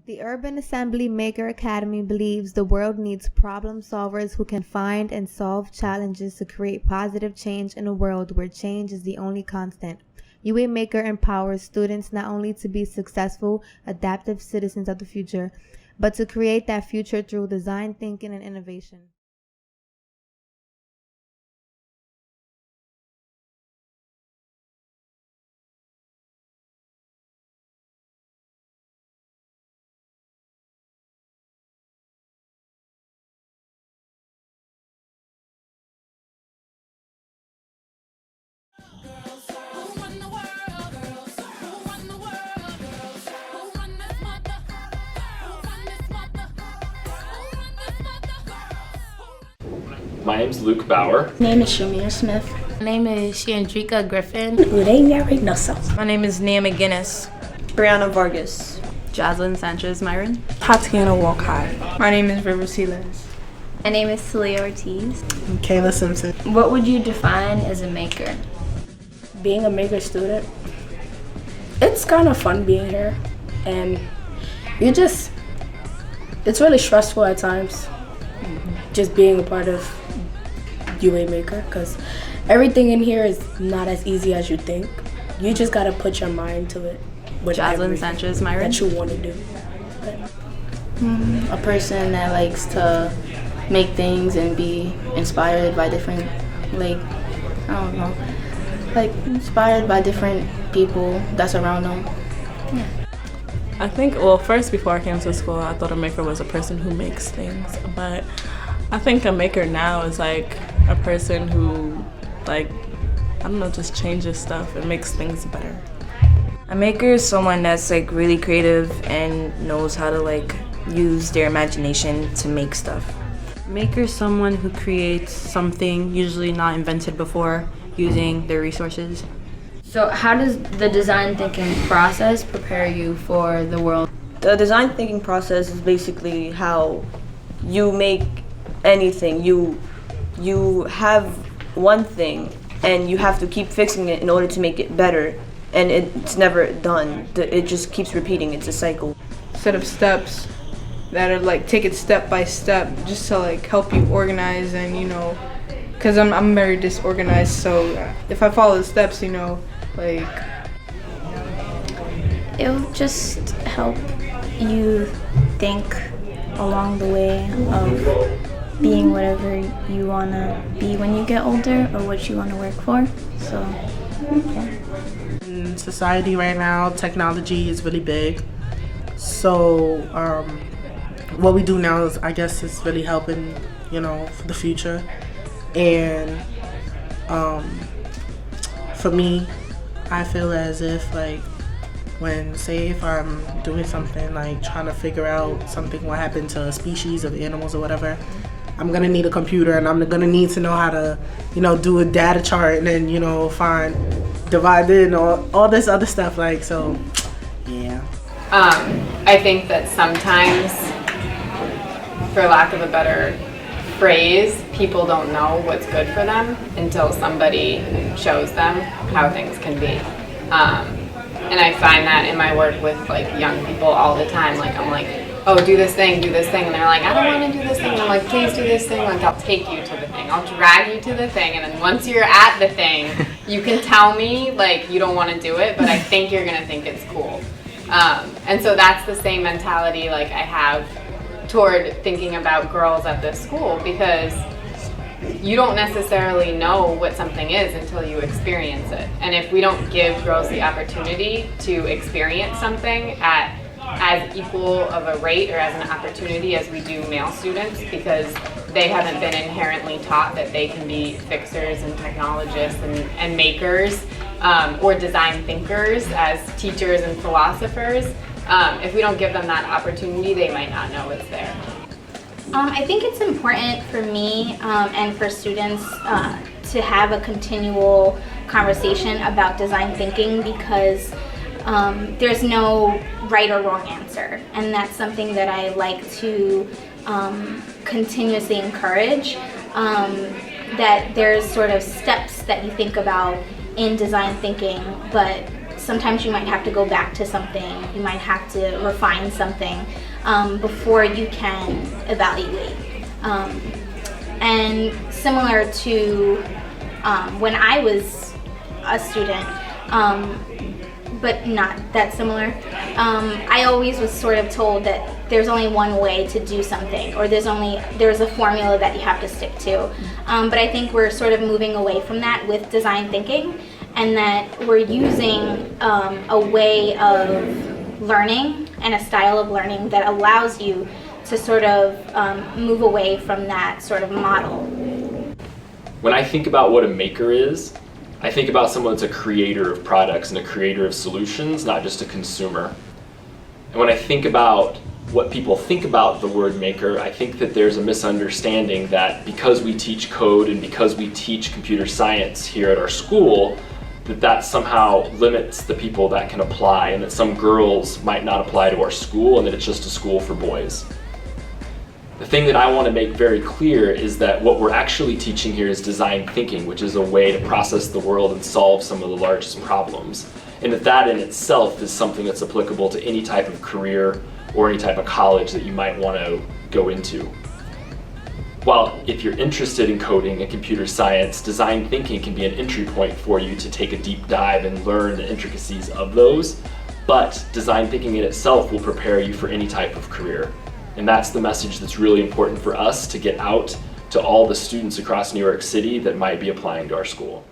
The Urban Assembly Maker Academy believes the world needs problem solvers who can find and solve challenges to create positive change in a world where change is the only constant. UA Maker empowers students not only to be successful, adaptive citizens of the future, but to create that future through design thinking and innovation. My name's Luke Bauer. My name is Shamir Smith. My name is Shandrika Griffin. Urania Reynoso. My name is Nia McGinnis. Brianna Vargas. Jaslyn Sanchez Myron. Tatiana Walkai. My name is River Silas. My name is Celia Ortiz. I'm Kayla Simpson. What would you define as a maker? Being a maker student, it's kind of fun being here, and it's really stressful at times, just being a part of UA Maker, because everything in here is not as easy as you think. You just gotta put your mind to it. Jaslyn Sanchez Myron. That you want to do. A person that likes to make things and be inspired by different, inspired by different people that's around them. Yeah. I think, well, first before I came to school, I thought a maker was a person who makes things, but I think a maker now is like a person who, just changes stuff and makes things better. A maker is someone that's really creative and knows how to use their imagination to make stuff. Maker is someone who creates something usually not invented before using their resources. So how does the design thinking process prepare you for the world? The design thinking process is basically how you make anything. You have one thing and you have to keep fixing it in order to make it better, and it's never done. It just keeps repeating. It's a cycle. Set of steps that are take it step by step, just to help you organize, and because I'm very disorganized, so if I follow the steps, It'll just help you think along the way of being whatever you want to be when you get older, or what you want to work for. So, yeah. In society right now, technology is really big. So, what we do now is, I guess, is really helping, for the future. And for me, I feel as if if I'm doing something trying to figure out something, what happened to a species of animals or whatever, I'm gonna need a computer, and I'm gonna need to know how to, do a data chart, and then, divide it and all this other stuff, so, yeah. I think that sometimes, for lack of a better phrase, people don't know what's good for them until somebody shows them how things can be. And I find that in my work with young people all the time. I'm oh, do this thing, and they're I don't want to do this thing. And I'm please do this thing. I'll take you to the thing. I'll drag you to the thing, and then once you're at the thing, you can tell me you don't want to do it, but I think you're gonna think it's cool. And so that's the same mentality I have toward thinking about girls at this school, because you don't necessarily know what something is until you experience it. And if we don't give girls the opportunity to experience something at as equal of a rate or as an opportunity as we do male students, because they haven't been inherently taught that they can be fixers and technologists and makers, or design thinkers as teachers and philosophers, if we don't give them that opportunity, they might not know it's there. I think it's important for me and for students to have a continual conversation about design thinking, because there's no right or wrong answer, and that's something that I like to continuously encourage, that there's sort of steps that you think about in design thinking, but sometimes you might have to go back to something, you might have to refine something before you can evaluate. And similar to when I was a student, but not that similar, I always was sort of told that there's only one way to do something, or there's a formula that you have to stick to. But I think we're sort of moving away from that with design thinking, and that we're using a way of learning and a style of learning that allows you to sort of move away from that sort of model. When I think about what a maker is, I think about someone that's a creator of products and a creator of solutions, not just a consumer. And when I think about what people think about the word maker, I think that there's a misunderstanding that because we teach code and because we teach computer science here at our school, that somehow limits the people that can apply, and that some girls might not apply to our school, and that it's just a school for boys. The thing that I want to make very clear is that what we're actually teaching here is design thinking, which is a way to process the world and solve some of the largest problems. And that in itself is something that's applicable to any type of career or any type of college that you might want to go into. While if you're interested in coding and computer science, design thinking can be an entry point for you to take a deep dive and learn the intricacies of those, but design thinking in itself will prepare you for any type of career. And that's the message that's really important for us to get out to all the students across New York City that might be applying to our school.